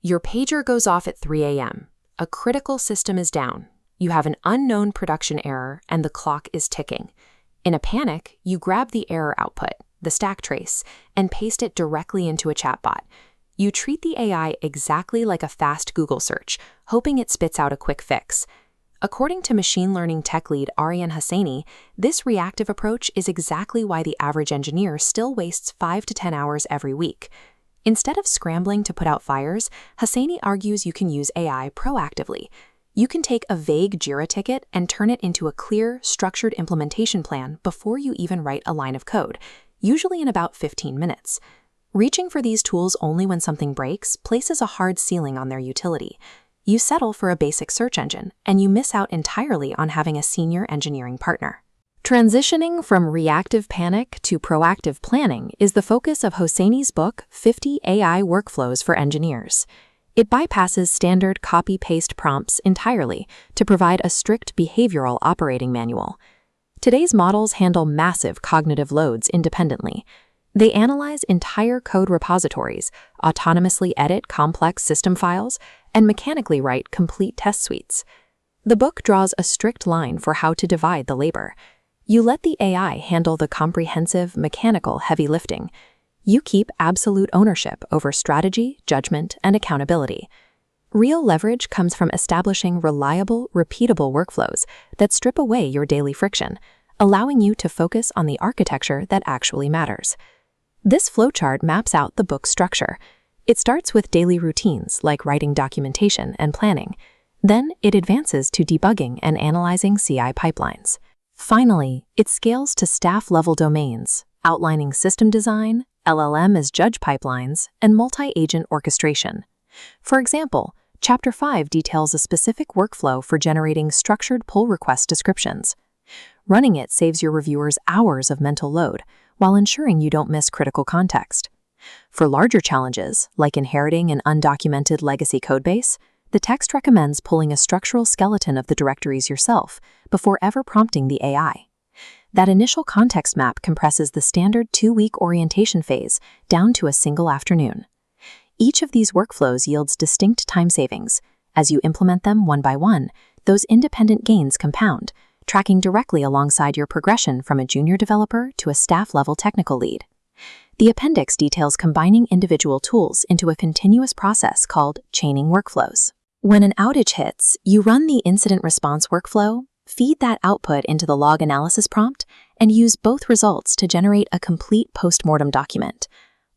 Your pager goes off at 3 a.m. A critical system is down. You have an unknown production error, and the clock is ticking. In a panic, you grab the error output, the stack trace, and paste it directly into a chatbot. You treat the AI exactly like a fast Google search, hoping it spits out a quick fix. According to machine learning tech lead Aryan Hosseini, this reactive approach is exactly why the average engineer still wastes 5 to 10 hours every week. Instead of scrambling to put out fires, Hosseini argues you can use AI proactively. You can take a vague Jira ticket and turn it into a clear, structured implementation plan before you even write a line of code, usually in about 15 minutes. Reaching for these tools only when something breaks places a hard ceiling on their utility. You settle for a basic search engine, and you miss out entirely on having a senior engineering partner. Transitioning from reactive panic to proactive planning is the focus of Hosseini's book, 50 AI Workflows for Engineers. It bypasses standard copy-paste prompts entirely to provide a strict behavioral operating manual. Today's models handle massive cognitive loads independently. They analyze entire code repositories, autonomously edit complex system files, and mechanically write complete test suites. The book draws a strict line for how to divide the labor. You let the AI handle the comprehensive, mechanical heavy lifting. You keep absolute ownership over strategy, judgment, and accountability. Real leverage comes from establishing reliable, repeatable workflows that strip away your daily friction, allowing you to focus on the architecture that actually matters. This flowchart maps out the book's structure. It starts with daily routines like writing documentation and planning. Then it advances to debugging and analyzing CI pipelines. Finally, it scales to staff-level domains, outlining system design, LLM as judge pipelines, and multi-agent orchestration. For example, Chapter 5 details a specific workflow for generating structured pull request descriptions. Running it saves your reviewers hours of mental load, while ensuring you don't miss critical context. For larger challenges, like inheriting an undocumented legacy codebase, the text recommends pulling a structural skeleton of the directories yourself before ever prompting the AI. That initial context map compresses the standard 2-week orientation phase down to a single afternoon. Each of these workflows yields distinct time savings. As you implement them one by one, those independent gains compound, tracking directly alongside your progression from a junior developer to a staff-level technical lead. The appendix details combining individual tools into a continuous process called chaining workflows. When an outage hits, you run the incident response workflow, feed that output into the log analysis prompt, and use both results to generate a complete postmortem document.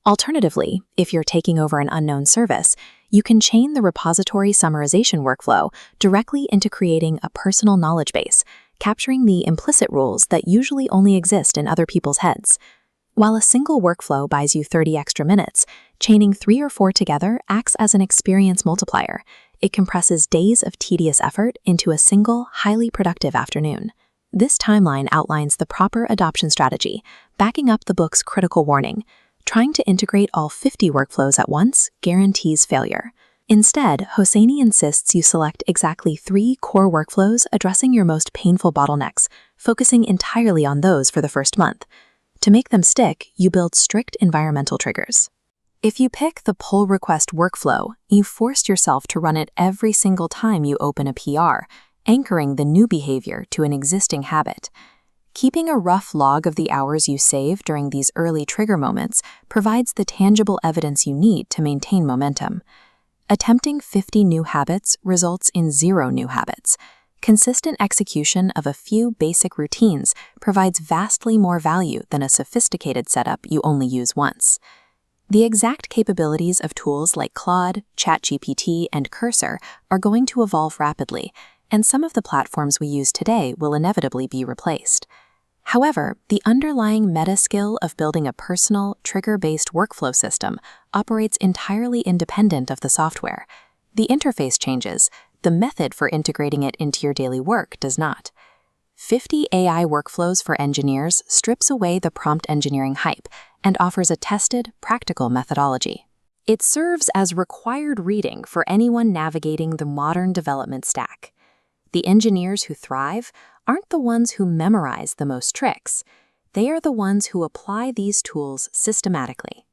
Alternatively, if you're taking over an unknown service, you can chain the repository summarization workflow directly into creating a personal knowledge base, capturing the implicit rules that usually only exist in other people's heads. While a single workflow buys you 30 extra minutes, chaining 3 or 4 together acts as an experience multiplier. It compresses days of tedious effort into a single, highly productive afternoon. This timeline outlines the proper adoption strategy, backing up the book's critical warning. Trying to integrate all 50 workflows at once guarantees failure. Instead, Hosseini insists you select exactly 3 core workflows addressing your most painful bottlenecks, focusing entirely on those for the first month. To make them stick, you build strict environmental triggers. If you pick the pull request workflow, you've forced yourself to run it every single time you open a PR, anchoring the new behavior to an existing habit. Keeping a rough log of the hours you save during these early trigger moments provides the tangible evidence you need to maintain momentum. Attempting 50 new habits results in 0 new habits. Consistent execution of a few basic routines provides vastly more value than a sophisticated setup you only use once. The exact capabilities of tools like Claude, ChatGPT, and Cursor are going to evolve rapidly, and some of the platforms we use today will inevitably be replaced. However, the underlying meta skill of building a personal, trigger-based workflow system operates entirely independent of the software. The interface changes, the method for integrating it into your daily work does not. 50 AI Workflows for Engineers strips away the prompt engineering hype and offers a tested, practical methodology. It serves as required reading for anyone navigating the modern development stack. The engineers who thrive aren't the ones who memorize the most tricks. They are the ones who apply these tools systematically.